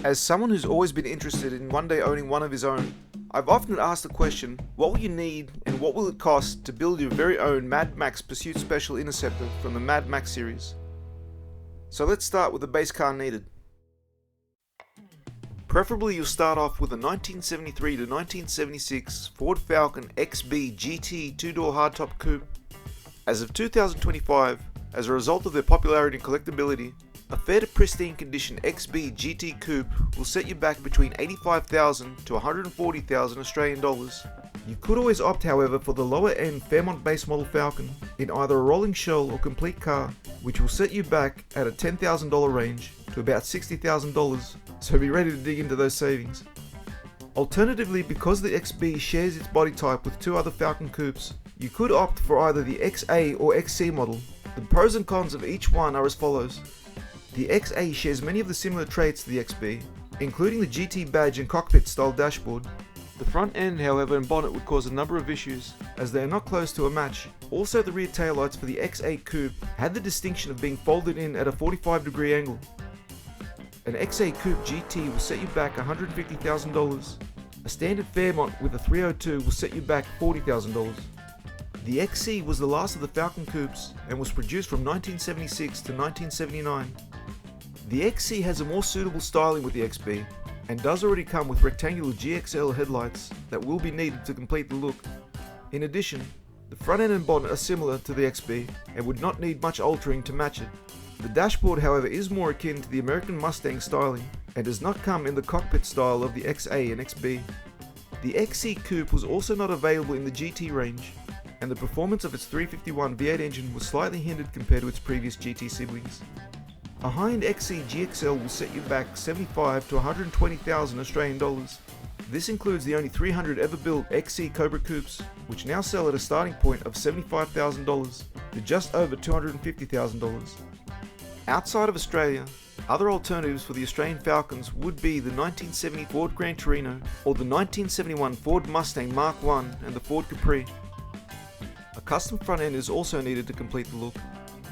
As someone who's always been interested in one day owning one of his own, I've often asked the question, what will you need and what will it cost to build your very own Mad Max Pursuit Special Interceptor from the Mad Max series? So let's start with the base car needed. Preferably you'll start off with a 1973 to 1976 Ford Falcon XB GT 2-door hardtop coupe. As of 2025, as a result of their popularity and collectability, a fair to pristine condition XB GT coupe will set you back between 85,000 to 140,000 Australian dollars. You could always opt, however, for the lower end Fairmont base model Falcon in either a rolling shell or complete car, which will set you back at a $10,000 range to about $60,000, so be ready to dig into those savings. Alternatively, because the XB shares its body type with two other Falcon coupes, you could opt for either the XA or XC model. The pros and cons of each one are as follows. The XA shares many of the similar traits to the XB, including the GT badge and cockpit style dashboard. The front end, however, and bonnet would cause a number of issues, as they are not close to a match. Also, the rear taillights for the XA coupe had the distinction of being folded in at a 45-degree angle. An XA coupe GT will set you back $150,000. A standard Fairmont with a 302 will set you back $40,000. The XC was the last of the Falcon coupes and was produced from 1976 to 1979. The XC has a more suitable styling with the XB and does already come with rectangular GXL headlights that will be needed to complete the look. In addition, the front end and bonnet are similar to the XB and would not need much altering to match it. The dashboard, however, is more akin to the American Mustang styling and does not come in the cockpit style of the XA and XB. The XC coupe was also not available in the GT range, and the performance of its 351 V8 engine was slightly hindered compared to its previous GT siblings. A high-end XC GXL will set you back 75 to 120,000 Australian dollars. This includes the only 300 ever built XC Cobra coupes, which now sell at a starting point of $75,000 to just over $250,000. Outside of Australia, other alternatives for the Australian Falcons would be the 1970 Ford Gran Torino or the 1971 Ford Mustang Mark I and the Ford Capri. A custom front end is also needed to complete the look.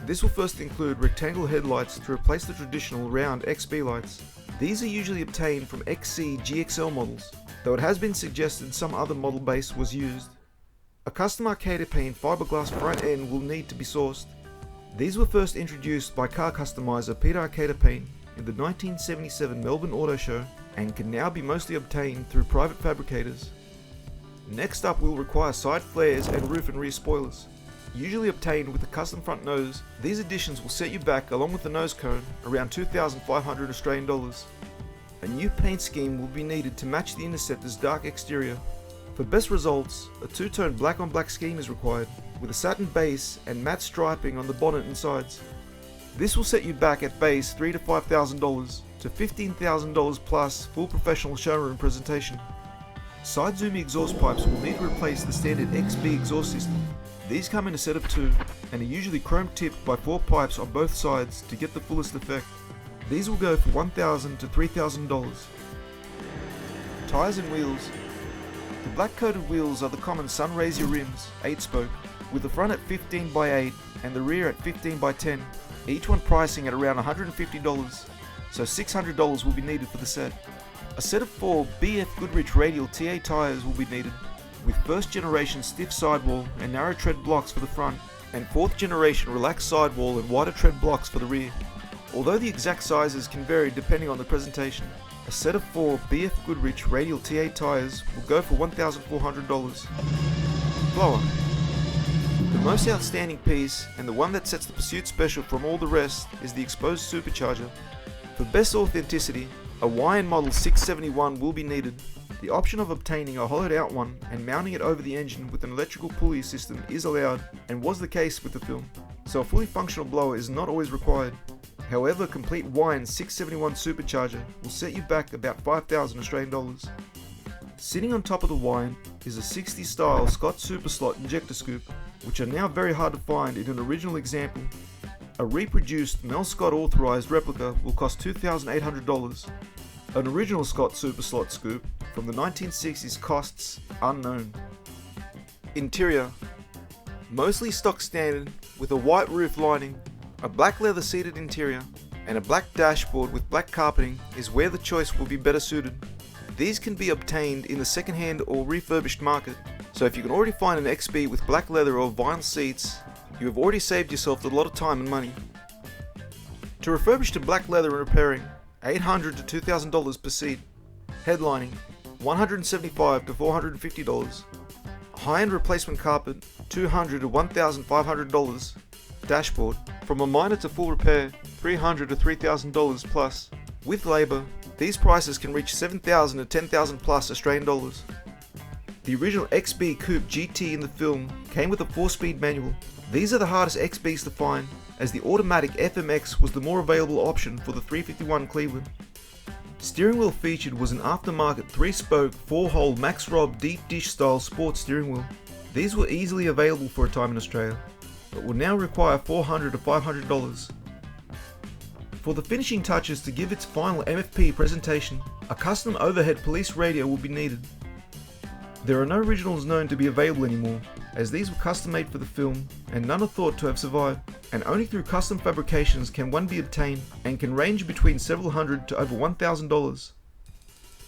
This will first include rectangular headlights to replace the traditional round XB lights. These are usually obtained from XC GXL models, though it has been suggested some other model base was used. A custom Arcata pane fiberglass front end will need to be sourced. These were first introduced by car customizer Peter Arcata Pane in the 1977 Melbourne Auto Show and can now be mostly obtained through private fabricators. Next up, we'll require side flares and roof and rear spoilers. Usually obtained with a custom front nose, these additions will set you back, along with the nose cone, around 2,500 Australian dollars. A new paint scheme will be needed to match the Interceptor's dark exterior. For best results, a two-tone black on black scheme is required, with a satin base and matte striping on the bonnet and sides. This will set you back at base $3,000 to $5,000 to $15,000 plus full professional showroom presentation. Side zoom exhaust pipes will need to replace the standard XB exhaust system. These come in a set of two and are usually chrome tipped by 4 pipes on both sides to get the fullest effect. These will go for $1,000 to $3,000. Tyres and wheels. The black coated wheels are the common Sunraysia rims, 8-spoke, with the front at 15x8 and the rear at 15x10, each one pricing at around $150, so $600 will be needed for the set. A set of 4 BF Goodrich radial TA tyres will be needed, with first generation stiff sidewall and narrow tread blocks for the front, and 4th generation relaxed sidewall and wider tread blocks for the rear. Although the exact sizes can vary depending on the presentation, a set of 4 BF Goodrich radial TA tyres will go for $1,400. Blower. The most outstanding piece, and the one that sets the Pursuit Special from all the rest, is the exposed supercharger. For best authenticity, a YN model 671 will be needed. The option of obtaining a hollowed out one and mounting it over the engine with an electrical pulley system is allowed, and was the case with the film, so a fully functional blower is not always required. However, a complete YN 671 supercharger will set you back about $5,000 Australian dollars. Sitting on top of the YN is a 60s style Scott Super Slot injector scoop, which are now very hard to find in an original example. A reproduced Mel Scott authorized replica will cost $2,800. An original Scott Super Slot scoop from the 1960s costs unknown. Interior. Mostly stock standard with a white roof lining, a black leather seated interior, and a black dashboard with black carpeting is where the choice will be better suited. These can be obtained in the second-hand or refurbished market, so if you can already find an XB with black leather or vinyl seats, you have already saved yourself a lot of time and money. To refurbish to black leather and repairing, $800 to $2,000 per seat. Headlining, $175 to $450. High-end replacement carpet, $200 to $1,500. Dashboard, from a minor to full repair, $300 to $3,000 plus. With labour, these prices can reach $7,000 to $10,000 plus Australian dollars. The original XB Coupe GT in the film came with a 4-speed manual. These are the hardest XBs to find, as the automatic FMX was the more available option for the 351 Cleveland. Steering wheel featured was an aftermarket 3-spoke 4-hole Max Rob deep dish style sports steering wheel. These were easily available for a time in Australia, but will now require $400 to $500. For the finishing touches to give its final MFP presentation, a custom overhead police radio will be needed. There are no originals known to be available anymore, as these were custom made for the film and none are thought to have survived, and only through custom fabrications can one be obtained and can range between several hundred to over $1,000.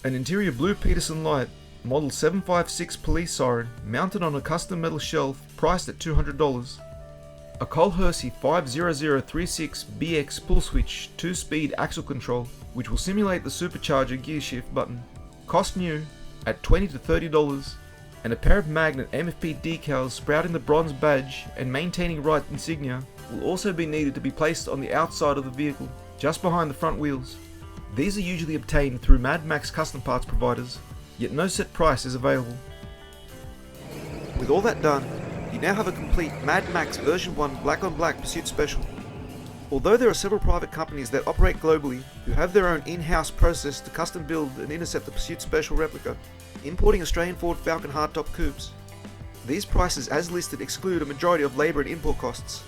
An interior blue Peterson light, model 756 police siren mounted on a custom metal shelf priced at $200. A Cole Hersey 50036BX pull switch 2-speed axle control, which will simulate the supercharger gear shift button, cost new at $20 to $30, and a pair of magnet MFP decals sprouting the bronze badge and maintaining right insignia will also be needed to be placed on the outside of the vehicle, just behind the front wheels. These are usually obtained through Mad Max custom parts providers, yet no set price is available. With all that done, you now have a complete Mad Max version 1 black on black Pursuit Special. Although there are several private companies that operate globally who have their own in-house process to custom build an Interceptor Pursuit Special replica, importing Australian Ford Falcon hardtop coupes. These prices as listed exclude a majority of labour and import costs,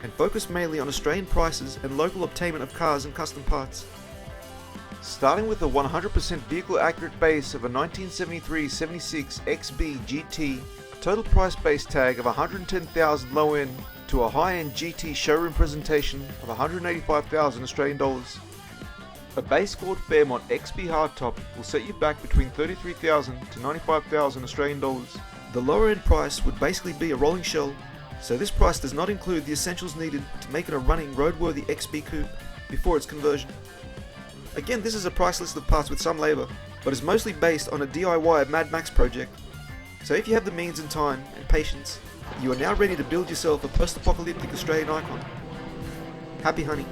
and focus mainly on Australian prices and local obtainment of cars and custom parts. Starting with a 100% vehicle accurate base of a 1973-76 XB GT, a total price base tag of $110,000 low end, to a high-end GT showroom presentation of $185,000 Australian dollars. A base Ford Fairmont XB hardtop will set you back between $33,000 to $95,000 Australian dollars. The lower end price would basically be a rolling shell, so this price does not include the essentials needed to make it a running roadworthy XB coupe before its conversion. Again, this is a price list of parts with some labour, but is mostly based on a DIY Mad Max project. So if you have the means and time and patience, you are now ready to build yourself a post-apocalyptic Australian icon. Happy hunting.